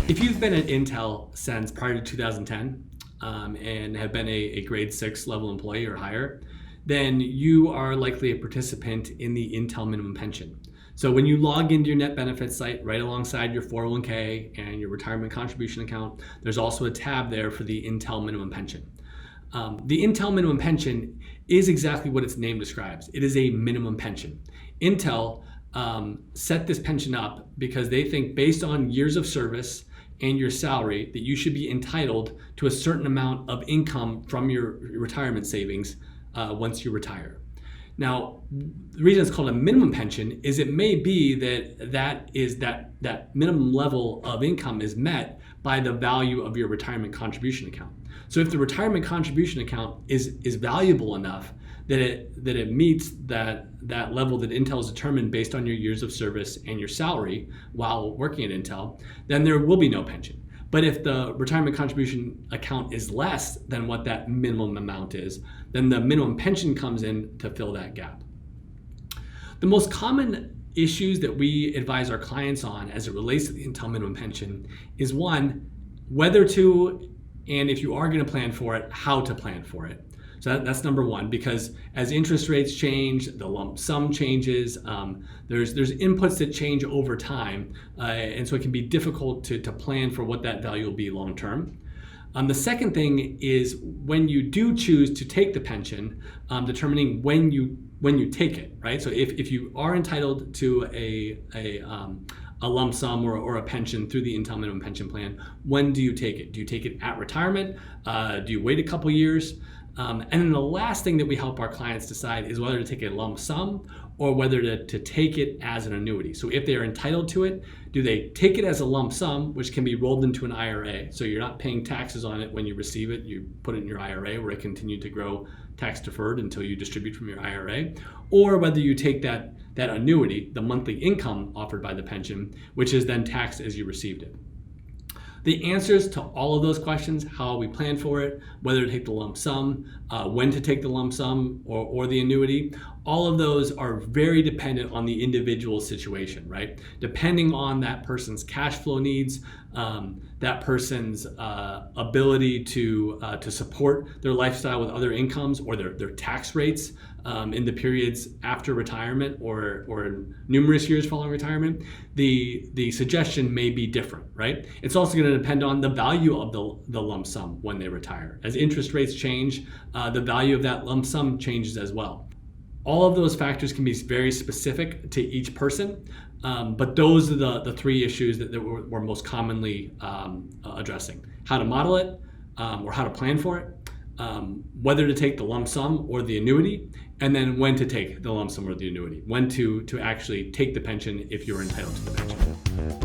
If you've been at Intel since prior to 2010 and have been a grade 6 level employee or higher, then you are likely a participant in the Intel minimum pension. So when you log into your net benefits site right alongside your 401k and your retirement contribution account, there's also a tab there for the Intel minimum pension. The Intel minimum pension is exactly what its name describes. It is a minimum pension. Intel set this pension up because they think based on years of service and your salary that you should be entitled to a certain amount of income from your retirement savings once you retire. Now, the reason it's called a minimum pension is it may be that minimum level of income is met by the value of your retirement contribution account. So if the retirement contribution account is valuable enough that it meets that level that Intel has determined based on your years of service and your salary while working at Intel, then there will be no pension. But if the retirement contribution account is less than what that minimum amount is, then the minimum pension comes in to fill that gap. The most common issues that we advise our clients on as it relates to the Intel minimum pension is one, whether to, and if you are going to plan for it, how to plan for it. So that's number one, because as interest rates change, the lump sum changes, there's inputs that change over time, and so it can be difficult to plan for what that value will be long term. The second thing is when you do choose to take the pension, determining when you take it, right? So if you are entitled to a lump sum or a pension through the Intel minimum pension plan, when do you take it? Do you take it at retirement? Do you wait a couple years? And then the last thing that we help our clients decide is whether to take a lump sum or whether to take it as an annuity. So if they are entitled to it, do they take it as a lump sum, which can be rolled into an IRA? So you're not paying taxes on it when you receive it. You put it in your IRA where it continues to grow tax deferred until you distribute from your IRA. Or whether you take that annuity, the monthly income offered by the pension, which is then taxed as you received it. The answers to all of those questions, how we plan for it, whether to take the lump sum, when to take the lump sum or the annuity, all of those are very dependent on the individual situation, right? Depending on that person's cash flow needs, that person's ability to support their lifestyle with other incomes or their tax rates in the periods after retirement or numerous years following retirement, the suggestion may be different, right? It's also going to depend on the value of the lump sum when they retire. As interest rates change, the value of that lump sum changes as well. All of those factors can be very specific to each person, but those are the three issues that we're most commonly addressing. How to model it, or how to plan for it, whether to take the lump sum or the annuity, and then when to take the lump sum or the annuity, when to actually take the pension if you're entitled to the pension.